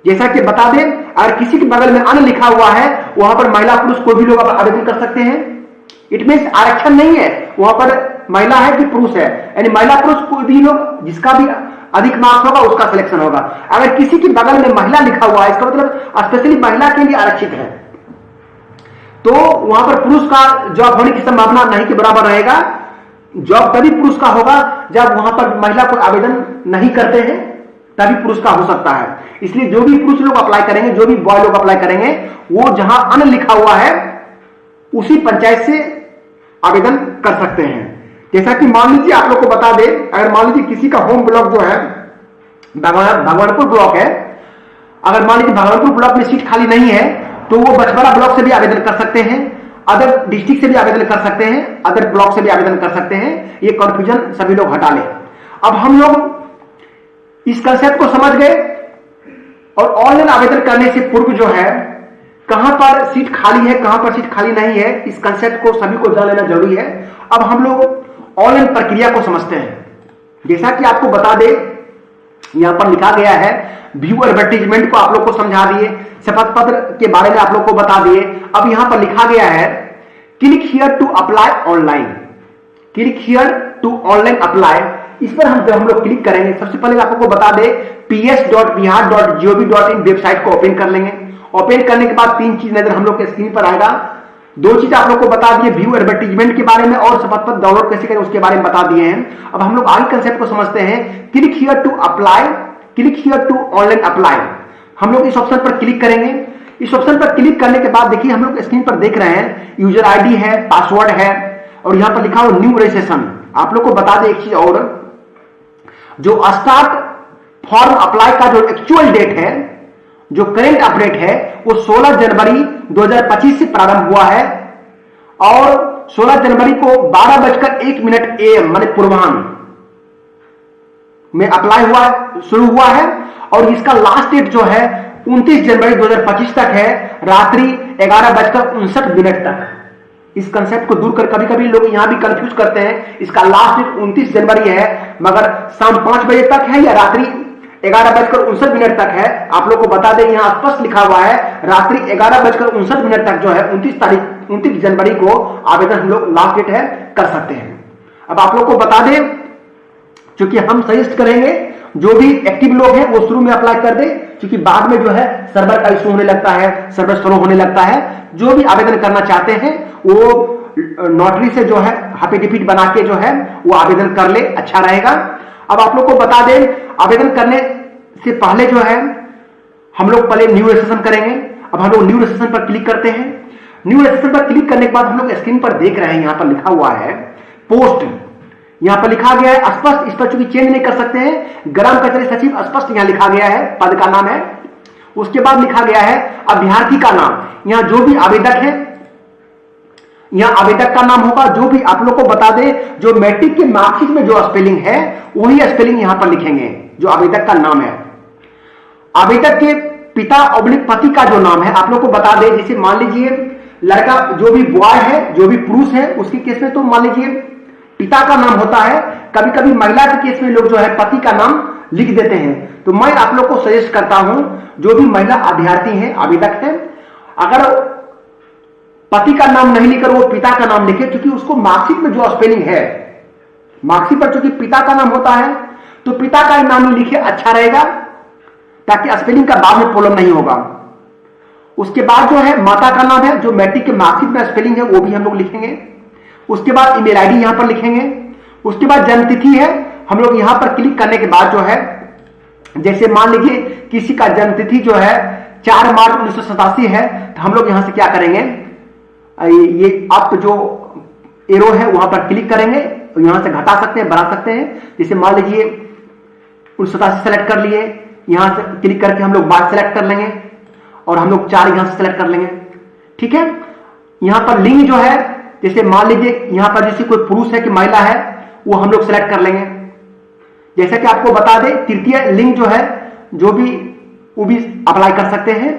जैसा कि बता दें, अगर किसी के बगल में अन लिखा हुआ है, वहां पर महिला पुरुष कोई भी लोग आवेदन कर सकते हैं। इट मीन्स आरक्षण नहीं है, वहां पर महिला है कि पुरुष है, यानी महिला पुरुष कोई भी लोग, जिसका भी अधिक मार्क्स होगा उसका सिलेक्शन होगा। अगर किसी के बगल में महिला लिखा हुआ है, इसका मतलब स्पेशली महिला के लिए आरक्षित है, तो वहां पर पुरुष का जॉब होने की संभावना नहीं के बराबर रहेगा। जॉब तभी पुरुष का होगा जब वहां पर महिला को आवेदन नहीं करते हैं, तभी पुरुष का हो सकता है। इसलिए जो भी पुरुष लोग अप्लाई करेंगे, जो भी बॉय लोग अप्लाई करेंगे, वो जहां अन लिखा हुआ है उसी पंचायत से आवेदन कर सकते हैं। जैसा कि मान लीजिए आप लोग को बता दें, अगर मान लीजिए किसी का होम ब्लॉक जो है भगवानपुर ब्लॉक है, अगर मान लीजिए भगवानपुर ब्लॉक में सीट खाली नहीं है, तो वो बछवाड़ा ब्लॉक से भी आवेदन कर सकते हैं, अदर डिस्ट्रिक्ट से भी आवेदन कर सकते हैं, अदर ब्लॉक से भी आवेदन कर सकते हैं। ये कंफ्यूजन सभी लोग हटा लें। अब हम लोग इस कंसेप्ट को समझ गए, और ऑनलाइन आवेदन करने से पूर्व जो है कहां पर सीट खाली है, कहां पर सीट खाली नहीं है, इस कंसेप्ट को सभी को जान लेना जरूरी है। अब हम लोग ऑनलाइन प्रक्रिया को समझते हैं। जैसा कि आपको बता दें, यहां पर लिखा गया है, व्यू एडवर्टीजमेंट को आप लोग को समझा दिए, शपथ पत्र के बारे में आप लोग को बता दिए। अब यहां पर लिखा गया है, click here to apply online, click here to online apply. इस पर हम लोग क्लिक करेंगे, सबसे पहले आप लोग को बता दें, ps.bihar.gov.in वेबसाइट को ओपन कर लेंगे। ओपन करने के बाद तीन चीज नजर हम लोग के स्क्रीन पर आएगा। दो चीज आप लोग को बता दिए, व्यू एडवर्टीजमेंट के बारे में और शपथ पत्र डाउनलोड कैसे करें उसके बारे में बता दिए हैं। अब हम लोग आगे कंसेप्ट को समझते हैं। Click here to apply, click here to online apply. हम लोग इस ऑप्शन पर क्लिक करेंगे। इस ऑप्शन पर क्लिक करने के बाद देखिए हम लोग स्क्रीन पर देख रहे हैं, यूजर आईडी है, पासवर्ड है, और यहां पर लिखा हो न्यू रजिस्ट्रेशन। आप लोग को बता दें एक चीज और, जो स्टार्ट फॉर्म अप्लाई का जो एक्चुअल डेट है, जो करेंट अपडेट है, वो 16 जनवरी 2025 से प्रारंभ हुआ है, और 16 जनवरी को 12:01 AM माने पूर्वाह्न में अप्लाई हुआ, शुरू हुआ है, और इसका लास्ट डेट जो है 29 जनवरी 2025 तक है, रात्रि 11:59 तक। इस कंसेप्ट को दूर कर, कभी कभी लोग यहां भी कंफ्यूज करते हैं, इसका लास्ट डेट 29 जनवरी है, मगर शाम 5 बजे तक है या रात्रि 11:59 तक है। आप लोग को बता दें, यहां स्पष्ट लिखा हुआ है रात्रि 11:59 तक जो है 29 जनवरी को आवेदन हम लोग लास्ट डेट है कर सकते हैं। अब आप लोग को बता दें, क्योंकि हम सजेस्ट करेंगे जो भी एक्टिव लोग हैं वो शुरू में अप्लाई कर दे, क्योंकि बाद में जो है सर्वर का इशू होने लगता है, सर्वर स्लो होने लगता है। जो भी आवेदन करना चाहते हैं वो नोटरी से जो है एफिडेविट बना के जो है वो आवेदन कर ले, अच्छा रहेगा। अब आप लोग को बता दें, आवेदन करने से पहले जो है हम लोग पहले न्यू रजिस्ट्रेशन करेंगे। अब हम लोग न्यू रजिस्ट्रेशन पर क्लिक करते हैं। न्यू रजिस्ट्रेशन पर क्लिक करने के बाद हम लोग स्क्रीन पर देख रहे हैं, यहां पर लिखा हुआ है पोस्ट, यहां पर लिखा गया है स्पष्ट, इस पर चूंकि चेंज नहीं कर सकते हैं, ग्राम कचहरी सचिव स्पष्ट यहां लिखा गया है, पद का नाम है। उसके बाद लिखा गया है अभ्यर्थी का नाम, यहां जो भी आवेदक है, यहां आवेदक का नाम होगा। जो भी आप लोग को बता दें, जो मैट्रिक के मार्कशीट में जो स्पेलिंग है वही स्पेलिंग यहां पर लिखेंगे, जो आवेदक का नाम है। आवेदक के पिता ऑब्लिक पति का जो नाम है आप लोग को बता दें, जैसे मान लीजिए लड़का जो भी बॉय है, जो भी पुरुष है, उसके केस में तो मान लीजिए पिता का नाम होता है। कभी कभी महिला के केस में लोग जो है पति का नाम लिख देते हैं। तो मैं आप लोग को सजेस्ट करता हूं, जो भी महिला अभ्यर्थी है, आवेदक है, अगर पति का नाम नहीं लिखकर वो पिता का नाम लिखे, क्योंकि उसको मार्कशीट में जो स्पेलिंग है, मार्कशीट पर चूंकि पिता का नाम होता है तो पिता का नाम ही लिखे, अच्छा रहेगा, ताकि स्पेलिंग का बाद में प्रॉब्लम नहीं होगा। उसके बाद जो है माता का नाम है, जो मैट्रिक के मार्कशीट में स्पेलिंग है वो भी हम लोग लिखेंगे। उसके बाद ईमेल आईडी यहां पर लिखेंगे। उसके बाद जन्म तिथि है, हम लोग यहां पर क्लिक करने के बाद जो है, जैसे मान लीजिए किसी का जन्म तिथि जो है 4 मार्च 1987 है, तो हम लोग यहां से क्या करेंगे, ये अप जो एरो है वहां पर क्लिक करेंगे, और यहां से घटा सकते हैं, बढ़ा सकते हैं। जैसे मान लीजिए 1987 सेलेक्ट कर लिए, यहां से क्लिक करके हम लोग 12 सेलेक्ट कर लेंगे, और हम लोग 4 यहां से सेलेक्ट कर लेंगे, ठीक है। यहां पर लिंग जो है, जैसे मान लीजिए यहां पर जैसे कोई पुरुष है कि महिला है, वो हम लोग सेलेक्ट कर लेंगे। जैसा कि आपको बता दें, तृतीय लिंग जो है, जो भी वो भी अप्लाई कर सकते हैं।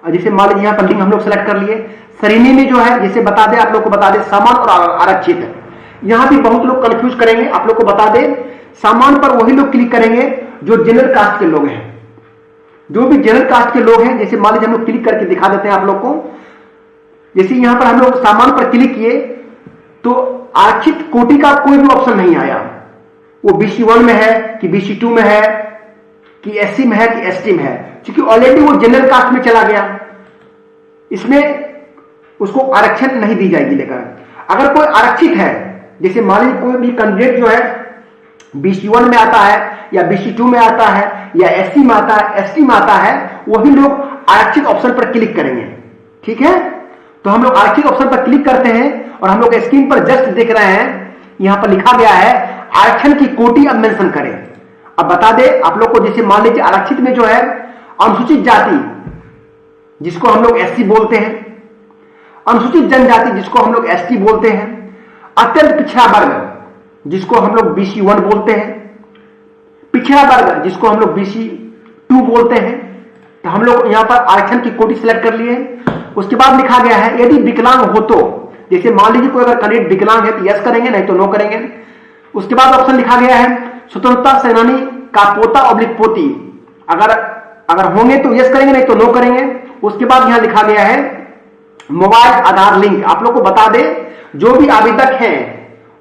जैसे मान लीजिए यहाँ पर लिंग हम लोग सेलेक्ट कर लिए। श्रेणी में जो है जैसे बता दे, आप लोग को बता दे सामान्य और आरक्षित। यहां भी बहुत लोग कंफ्यूज करेंगे, आप लोग को बता दे सामान्य पर वही लोग क्लिक करेंगे जो जनरल कास्ट के लोग हैं। जो भी जनरल कास्ट के लोग हैं, जैसे मान लीजिए हम लोग क्लिक करके दिखा देते हैं आप लोग को। जैसे यहां पर हम लोग सामान्य पर क्लिक किए तो आरक्षित कोटि का कोई भी ऑप्शन नहीं आया। वो BC1 में है कि BC2 में है कि SC में है कि ST में है, क्योंकि ऑलरेडी वो जनरल कास्ट में चला गया। इसमें उसको आरक्षण नहीं दी जाएगी। लेकर अगर कोई आरक्षित है, जैसे मान लीजिए कोई भी कैंडिडेट जो है BC1 में आता है या BC2 में आता है या SC में आता है, ST में आता है, वही लोग आरक्षित ऑप्शन पर क्लिक करेंगे। ठीक है, तो हम लोग आरक्षित ऑप्शन पर क्लिक करते हैं और हम लोग स्क्रीन पर जस्ट देख रहे हैं, यहां पर लिखा गया है आरक्षण की कोटि अब मेंशन करें। अब बता दे आप लोग को, जैसे मान लीजिए आरक्षित में जो है अनुसूचित जाति जिसको हम लोग SC बोलते हैं, अनुसूचित जनजाति जिसको हम लोग ST बोलते हैं, अत्यंत पिछड़ा वर्ग जिसको हम लोग BC1 बोलते हैं, पिछड़ा वर्ग जिसको हम लोग BC2 बोलते हैं। तो हम लोग यहां पर आरक्षण की कोटि सिलेक्ट कर लिए। उसके बाद लिखा गया है यदि विकलांग हो तो, जैसे मान लीजिए कोई अगर कैंडिडेट विकलांग है तो यस करेंगे, नहीं तो नो करेंगे। उसके बाद ऑप्शन लिखा गया है स्वतंत्रता सेनानी का पोता ऑब्लिक पोती, अगर होंगे तो यस करेंगे, नहीं तो नो करेंगे। उसके बाद यहां लिखा गया है मोबाइल आधार लिंक। आप लोग को बता दे जो भी आवेदक हैं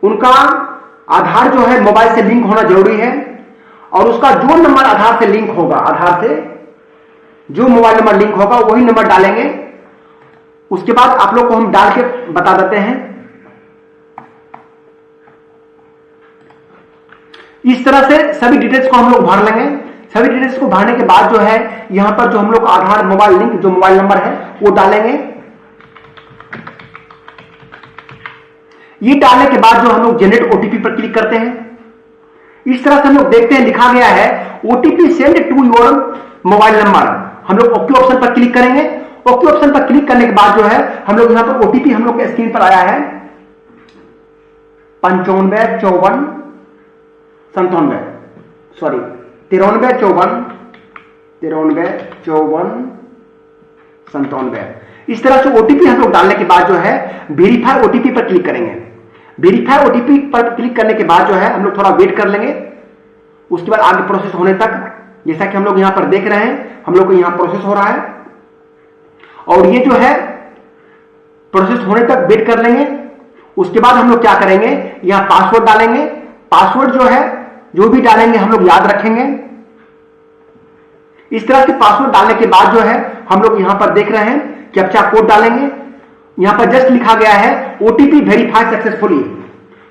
उनका आधार जो है मोबाइल से लिंक होना जरूरी है, और उसका जो नंबर आधार से लिंक होगा, आधार से जो मोबाइल नंबर लिंक होगा वही नंबर डालेंगे। उसके बाद आप लोग को हम डाल के बता देते हैं। इस तरह से सभी डिटेल्स को हम लोग भर लेंगे। सभी डिटेल्स को भरने के बाद जो है यहां पर जो हम लोग आधार मोबाइल लिंक जो मोबाइल नंबर है वो डालेंगे। ये डालने के बाद जो हम लोग जनरेट OTP पर क्लिक करते हैं। इस तरह से हम लोग देखते हैं लिखा गया है OTP send to your mobile number. हम लोग ओके ऑप्शन पर क्लिक करेंगे। ओके ऑप्शन पर क्लिक करने के बाद जो है हम लोग यहां पर OTP हम लोग के स्क्रीन पर आया है 95 54 97, सॉरी 93 54 97। इस तरह से OTP हम लोग डालने के बाद जो है वेरीफाई OTP पर क्लिक करेंगे। वेरीफाई OTP पर क्लिक करने के बाद जो है हम लोग थोड़ा वेट कर लेंगे। उसके बाद आगे प्रोसेस होने तक, जैसा कि हम लोग यहां पर देख रहे हैं, हम लोग को यहां प्रोसेस हो रहा है और ये जो है प्रोसेस होने तक वेट कर लेंगे। उसके बाद हम लोग क्या करेंगे, यहां पासवर्ड डालेंगे। पासवर्ड जो है जो भी डालेंगे हम लोग याद रखेंगे। इस तरह से पासवर्ड डालने के बाद जो है हम लोग यहां पर देख रहे हैं कैप्चा कोड डालेंगे। यहां पर जस्ट लिखा गया है OTP वेरीफाई सक्सेसफुली।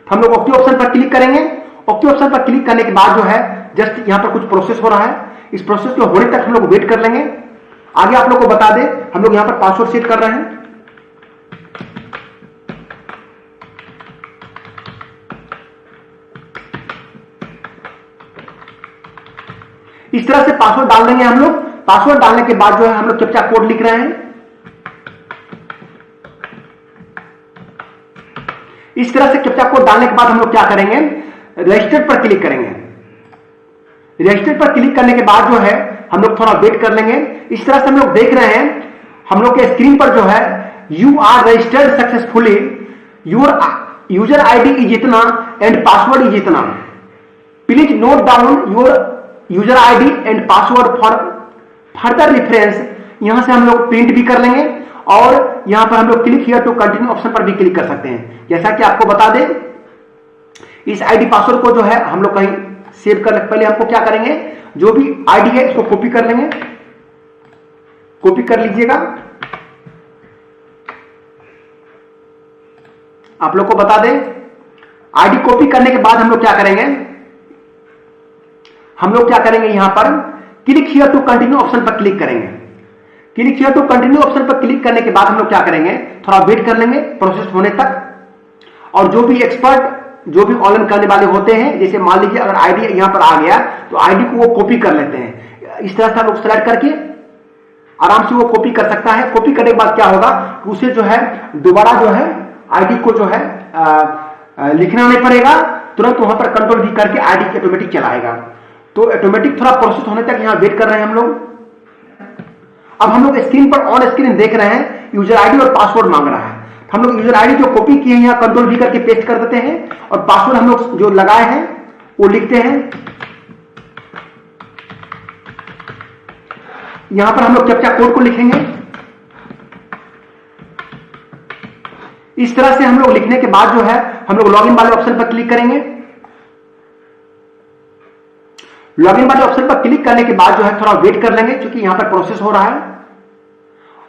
हम लोग ओके ऑप्शन पर क्लिक करेंगे। ओके ऑप्शन पर क्लिक करने के बाद जो है जस्ट यहां पर कुछ प्रोसेस हो रहा है। इस प्रोसेस को होने तक हम लोग वेट कर लेंगे। आगे आप लोग को बता दें हम लोग यहां पर पासवर्ड सेट कर रहे हैं। इस तरह से पासवर्ड डाल देंगे हम लोग। पासवर्ड डालने के बाद जो है हम लोग कैप्चा कोड लिख रहे हैं। इस तरह से कैप्चा कोड डालने के बाद हम लोग क्या करेंगे, रजिस्टर्ड पर क्लिक करेंगे। रजिस्टर्ड पर क्लिक करने के बाद जो है हम लोग थोड़ा वेट कर लेंगे। इस तरह से हम लोग देख रहे हैं हम लोग के स्क्रीन पर जो है you are registered successfully, your user ID is इतना एंड पासवर्ड इज इतना, please note down your user ID and password for further reference. यहां से हम लोग प्रिंट भी कर लेंगे और यहां पर हम लोग click here to continue option पर भी क्लिक कर सकते हैं। जैसा कि आपको बता दें इस ID पासवर्ड को जो है हम लोग कहीं सेव कर, पहले हमको क्या करेंगे, जो भी ID है इसको कॉपी कर लेंगे। कॉपी कर लीजिएगा। आप लोग को बता दें ID कॉपी करने के बाद हम लोग क्या करेंगे, हम लोग क्या करेंगे यहां पर click here to continue option पर क्लिक करेंगे। Click here to continue option पर क्लिक करने के बाद हम लोग क्या करेंगे, थोड़ा वेट कर लेंगे प्रोसेस होने तक। और जो भी एक्सपर्ट जो भी ऑनलाइन करने वाले होते हैं, जैसे मान लीजिए अगर ID यहां पर आ गया तो ID को वो कॉपी कर लेते हैं। इस तरह से हम लोग सेलेक्ट करके आराम से वो कॉपी कर सकता है। कॉपी करने के बाद क्या होगा, उसे जो है दोबारा जो है ID को जो है लिखना नहीं पड़ेगा, तुरंत वहां पर कंट्रोल भी करके ID ऑटोमेटिक चलाएगा। तो ऑटोमेटिक थोड़ा प्रोसेस होने तक यहां वेट कर रहे हैं हम लोग। अब हम लोग स्क्रीन पर ऑन स्क्रीन देख रहे हैं यूजर आईडी और पासवर्ड मांग रहा है। हम लोग यूजर आईडी जो कॉपी किए हैं यहां कंट्रोल वी करके पेस्ट कर देते हैं और पासवर्ड हम लोग जो लगाए हैं वो लिखते हैं। यहां पर हम लोग कैप्चा कोड को लिखेंगे। इस तरह से हम लोग लिखने के बाद जो है हम लोग लॉगिन वाले ऑप्शन पर क्लिक करेंगे। लॉगिन वाले ऑप्शन पर क्लिक करने के बाद जो है थोड़ा वेट कर लेंगे क्योंकि यहां पर प्रोसेस हो रहा है।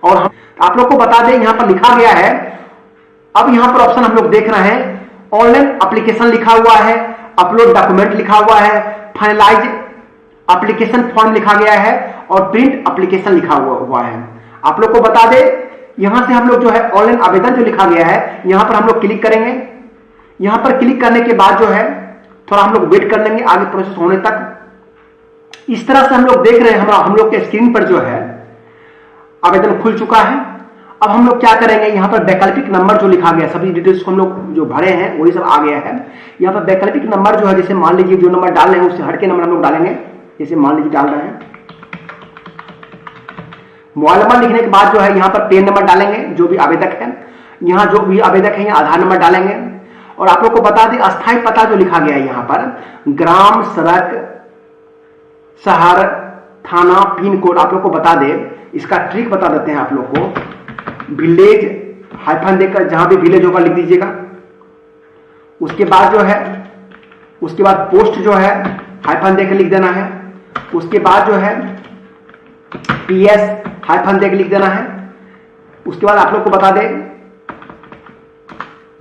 और आप लोग को बता दें यहां पर लिखा गया है, अब यहां पर ऑप्शन हम लोग देख रहे हैं, ऑनलाइन एप्लीकेशन लिखा हुआ है, अपलोड डॉक्यूमेंट लिखा हुआ है, फाइनलाइज एप्लीकेशन फॉर्म लिखा गया है और प्रिंट एप्लीकेशन लिखा हुआ है। आप लोग को बता दें यहां से हम लोग जो है ऑनलाइन आवेदन जो लिखा गया है यहां पर हम लोग क्लिक करेंगे। यहां पर क्लिक करने के बाद जो है थोड़ा हम लोग वेट कर लेंगे आगे प्रोसेस होने तक। इस तरह से हम लोग देख रहे हैं हम लोग के स्क्रीन पर जो है आवेदन खुल चुका है। अब हम लोग क्या करेंगे, यहां पर वैकल्पिक नंबर जो लिखा गया सभी डिटेल्स हम लोग जो भरे हैं वही सब आ गया है। यहां पर वैकल्पिक नंबर जो है जैसे मान लीजिए जो नंबर डाल रहे हैं उससे हट के नंबर हम लोग डालेंगे। जैसे मान लीजिए डाल रहे हैं मोबाइल नंबर लिखने के बाद जो है यहां पर पेन नंबर डालेंगे जो भी आवेदक है, यहां जो भी आवेदक है यहां आधार नंबर डालेंगे। और आप लोग को बता दें अस्थायी पता जो लिखा गया है यहां पर ग्राम, सड़क, शहर, थाना, पिन कोड आप लोग को बता दें, इसका ट्रिक बता देते हैं आप लोग को। विलेज हाइफन देकर जहां भी विलेज होगा लिख दीजिएगा। उसके बाद जो है उसके बाद पोस्ट जो है हाइफन देकर लिख देना है। उसके बाद जो है पीएस हाइफन देकर लिख देना है। उसके बाद आप लोग को बता दें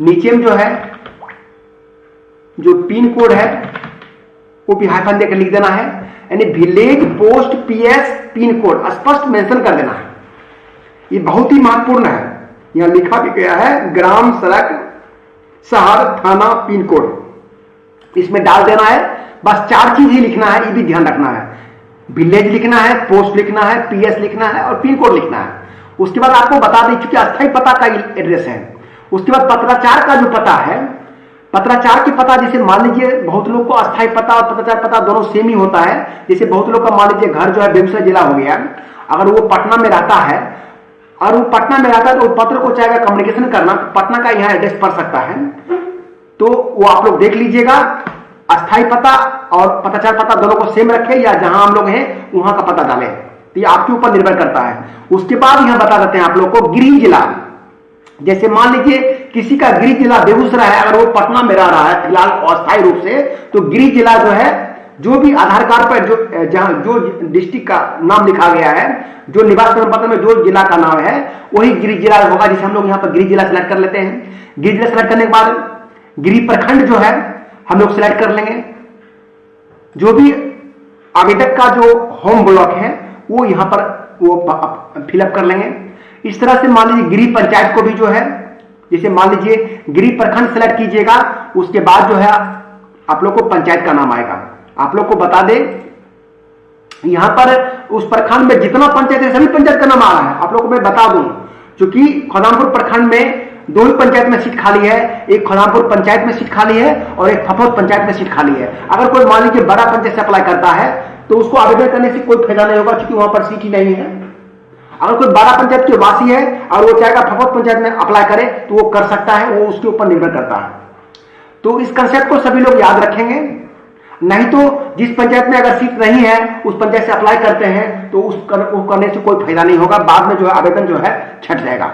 नीचे में जो है जो पिन कोड है वो भी हाइफन देकर लिख देना है, यानी village, post, PS, pin code स्पष्ट मेंशन कर देना है। ये बहुत ही महत्वपूर्ण है। यहां लिखा भी गया है ग्राम, सड़क, शहर, थाना, पिन कोड इसमें डाल देना है। बस 4 चीज ही लिखना है, ये भी ध्यान रखना है। विलेज लिखना है, पोस्ट लिखना है, पीएस लिखना है और पिन कोड लिखना है। उसके बाद आपको बता दें क्योंकि अस्थायी पता का एड्रेस है। उसके बाद पत्राचार का जो पता है, पत्राचार की पता जैसे मान लीजिए बहुत लोग को अस्थायी पता और पत्राचार पता दोनों सेम ही होता है। जैसे बहुत लोग का मान लीजिए घर जो है बेगूसराय जिला हो गया, अगर वो पटना में रहता है और वो पटना में रहता है तो पत्र को चाहेगा कम्युनिकेशन करना, पटना का यहाँ एड्रेस पड़ सकता है, तो वो आप लोग देख लीजिएगा। अस्थायी पता और पत्राचार पता दोनों को सेम रखें या जहां हम लोग हैं वहां का पता डालें, तो ये आपके ऊपर निर्भर करता है। उसके बाद यहां बता देते हैं आप लोग को गृह जिला। जैसे मान लीजिए किसी का गृह जिला बेगूसराय है, अगर वो पटना में रह रहा है फिलहाल अस्थायी रूप से, तो गृह जिला जो है जो भी आधार कार्ड पर जो जहां जो डिस्ट्रिक्ट का नाम लिखा गया है, जो निवास प्रमाण पत्र में जो जिला का नाम है वही गृह जिला होगा। जैसे हम लोग यहाँ पर गृह जिला सेलेक्ट कर लेते हैं। गृह जिला सेलेक्ट करने के बाद गृह प्रखंड जो है हम लोग सिलेक्ट कर लेंगे। जो भी आवेदक का जो होम ब्लॉक है वो यहां पर वो फिलअप कर लेंगे। इस तरह से मान लीजिए गृह पंचायत को भी जो है, जैसे मान लीजिए गृह प्रखंड सेलेक्ट कीजिएगा, उसके बाद जो है आप लोग को पंचायत का नाम आएगा। आप लोग को बता दें यहां पर उस प्रखंड में जितना पंचायत है सभी पंचायत का नाम आ रहा है। आप लोग को मैं बता दूं क्योंकि खदामपुर प्रखंड में 2 ही पंचायत में सीट खाली है, एक खदामपुर पंचायत में सीट खाली है और एक फफौद पंचायत में सीट खाली है। अगर कोई मान लीजिए बड़ा पंचायत से अप्लाई करता है तो उसको आवेदन करने से कोई फायदा नहीं होगा क्योंकि वहां पर सीट ही नहीं है। अगर कोई बड़ा पंचायत के वासी है और वो चाहेगा फफौद पंचायत में अप्लाई करे तो वो कर सकता है, वो उसके ऊपर निर्भर करता है। तो इस कंसेप्ट को सभी लोग याद रखेंगे। नहीं तो जिस पंचायत में अगर सीट नहीं है उस पंचायत से अप्लाई करते हैं तो उस करने से कोई फायदा नहीं होगा, बाद में जो है आवेदन जो है छट जाएगा।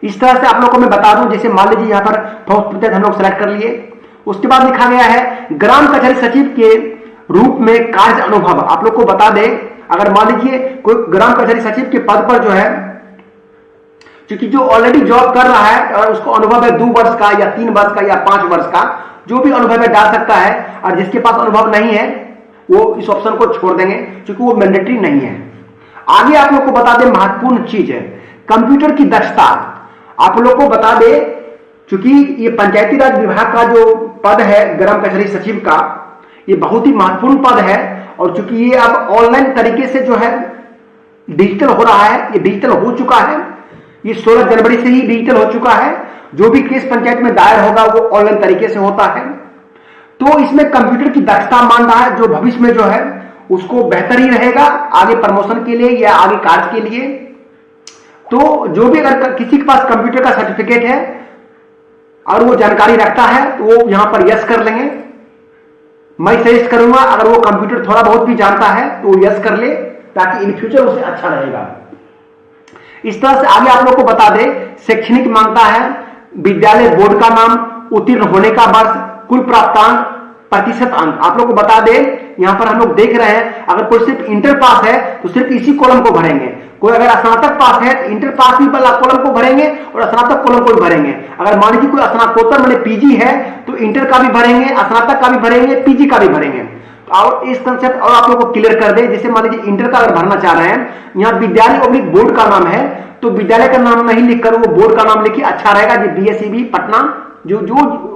इस तरह से आप लोगों को मैं बता दूं, जैसे मान लीजिए यहां पर फौज पंचायत हम लोग सेलेक्ट कर लिए। उसके बाद लिखा गया है ग्राम कचहरी सचिव के रूप में कार्य अनुभव। आप लोग को बता दें अगर मान लीजिए कोई ग्राम कचहरी सचिव के पद पर जो है, क्योंकि जो ऑलरेडी जॉब कर रहा है और उसको अनुभव है 2 वर्ष का या 3 वर्ष का या 5 वर्ष का, जो भी अनुभव है डाल सकता है। और जिसके पास अनुभव नहीं है वो इस ऑप्शन को छोड़ देंगे क्योंकि वो मैंडेटरी नहीं है। आगे आप लोग को बता दें महत्वपूर्ण चीज है कंप्यूटर की दक्षता। आप लोग को बता दें क्योंकि ये पंचायती राज विभाग का जो पद है ग्राम कचहरी सचिव का, ये बहुत ही महत्वपूर्ण पद है। और चूंकि ये अब ऑनलाइन तरीके से जो है डिजिटल हो रहा है, ये डिजिटल हो चुका है, ये 16 जनवरी से ही डिजिटल हो चुका है। जो भी केस पंचायत में दायर होगा वो ऑनलाइन तरीके से होता है। तो इसमें कंप्यूटर की दक्षता मान रहा है जो भविष्य में जो है उसको बेहतर ही रहेगा आगे प्रमोशन के लिए या आगे कार्य के लिए। तो जो भी अगर किसी के पास कंप्यूटर का सर्टिफिकेट है और वो जानकारी रखता है तो वो यहां पर यस कर लेंगे। मैं सजेस्ट करूंगा अगर वो कंप्यूटर थोड़ा बहुत भी जानता है तो वो यस कर ले, ताकि इन फ्यूचर उसे अच्छा रहेगा। इस तरह से आगे आप लोग को बता दें, शैक्षणिक मांगता है विद्यालय बोर्ड का नाम, उत्तीर्ण होने का वर्ष, कुल प्राप्तांक, प्रतिशत अंक। आप लोग को बता दें यहां पर हम लोग देख रहे हैं अगर कोई सिर्फ इंटर पास है तो सिर्फ इसी कॉलम को भरेंगे, कोई अगर स्नातक पास है तो इंटर पास भी वाला कॉलम को भरेंगे और स्नातक कॉलम को भी भरेंगे। अगर मान लीजिए कोई स्नातकोत्तर मैंने पीजी है तो इंटर का भी भरेंगे, स्नातक का भी भरेंगे, पीजी का भी भरेंगे। और इस कंसेप्ट और आप लोग को क्लियर कर दें, जैसे मान लीजिए इंटर का अगर भरना चाह रहे हैं, यहाँ विद्यालय और बोर्ड का नाम है तो विद्यालय का नाम नहीं लिखकर वो बोर्ड का नाम लिखिए, अच्छा रहेगा। जो बीएसईबी पटना जो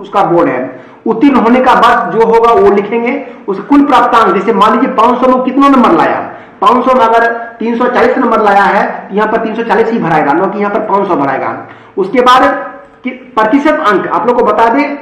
उसका बोर्ड है। उत्तीर्ण होने का वर्ष जो होगा वो लिखेंगे। उस कुल प्राप्तांक, जैसे मान लीजिए 500 में कितना नंबर लाया, 500 में अगर 340 नंबर लाया है तो यहाँ पर 340 ही भराएगा, न कि यहाँ पर 500 भराएगा। उसके बाद प्रतिशत अंक आप लोग को बता दें,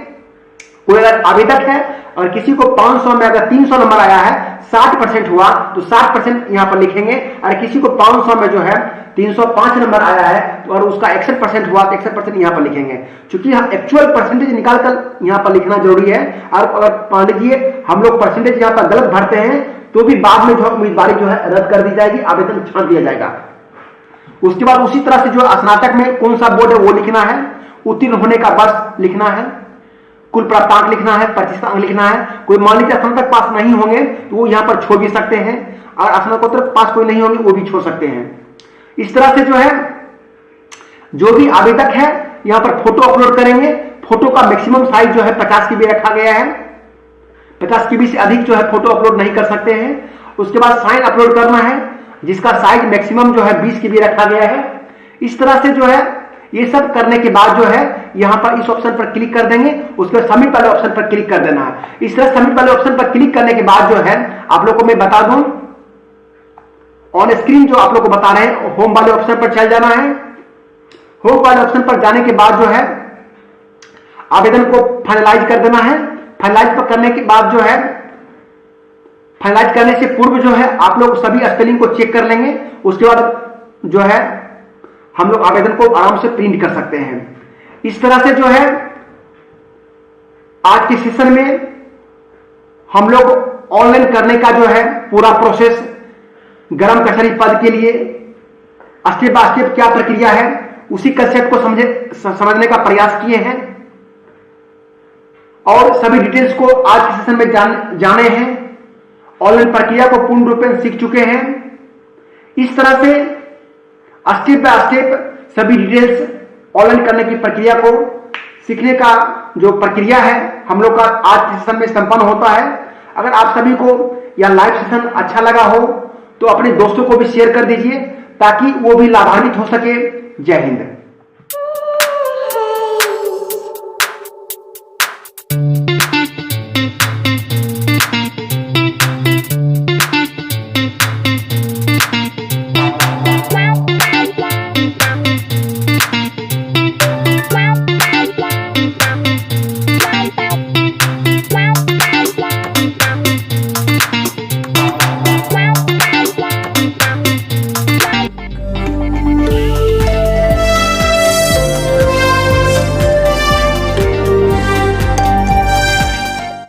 कोई अगर आवेदक है और किसी को 500 में अगर 300 नंबर आया है, 60% हुआ तो 60% यहां पर लिखेंगे। और किसी को 500 में जो है 305 नंबर आया है तो और उसका 61% हुआ तो 61% यहां पर लिखेंगे। क्योंकि हम एक्चुअल परसेंटेज निकालकर यहां पर लिखना जरूरी है। और अगर मान लीजिए हम लोग परसेंटेज यहां पर गलत भरते हैं तो भी बाद में जो उम्मीदवारी जो है रद्द कर दी जाएगी, आवेदन छांट दिया जाएगा। उसके बाद उसी तरह से जो स्नातक में कौन सा बोर्ड है वो लिखना है, उत्तीर्ण होने का वर्ष लिखना है, कुल प्राप्तांक लिखना है, प्रतिशत अंक लिखना है। कोई मान लीजिए स्नातक पास नहीं होंगे तो वो यहां पर छोड़ भी सकते हैं, और स्नातकोत्तर पास कोई नहीं होंगे वो भी छोड़ सकते हैं। इस तरह से जो है जो भी आवेदक है यहां पर फोटो अपलोड करेंगे। फोटो का मैक्सिमम साइज जो है 50 KB रखा गया है, 50 KB से अधिक जो है फोटो अपलोड नहीं कर सकते हैं। उसके बाद साइन अपलोड करना है जिसका साइज मैक्सिमम जो है 20 KB रखा गया है। इस तरह से जो है ये सब करने के बाद जो है यहां पर इस ऑप्शन पर क्लिक कर देंगे, उसके बाद सबमिट वाले ऑप्शन पर क्लिक कर देना है। इस तरह सबमिट वाले ऑप्शन पर क्लिक करने के बाद जो है आप लोग को मैं बता दूं, ऑन स्क्रीन जो आप लोग को बता रहे हैं, होम वाले ऑप्शन पर चल जाना है। होम वाले ऑप्शन पर जाने के बाद जो है आवेदन को फाइनलाइज कर देना है। फाइनलाइज करने के बाद जो है, फाइनलाइज करने से पूर्व जो है आप लोग सभी स्पेलिंग को चेक कर लेंगे। उसके बाद जो है हम लोग आवेदन को आराम से प्रिंट कर सकते हैं। इस तरह से जो है आज के सेशन में हम लोग ऑनलाइन करने का जो है पूरा प्रोसेस, गरम कचहरी पद के लिए स्टेप बाय स्टेप क्या प्रक्रिया है उसी कंसेप्ट को समझने का प्रयास किए हैं, और सभी डिटेल्स को आज के सेशन में जाने हैं। ऑनलाइन प्रक्रिया को पूर्ण रूप में सीख चुके हैं। इस तरह से स्टेप बाय स्टेप सभी डिटेल्स ऑनलाइन करने की प्रक्रिया को सीखने का जो प्रक्रिया है हम लोग का आज के सेशन में संपन्न होता है। अगर आप सभी को यह लाइव सेशन अच्छा लगा हो तो अपने दोस्तों को भी शेयर कर दीजिए ताकि वो भी लाभान्वित हो सके। जय हिंद।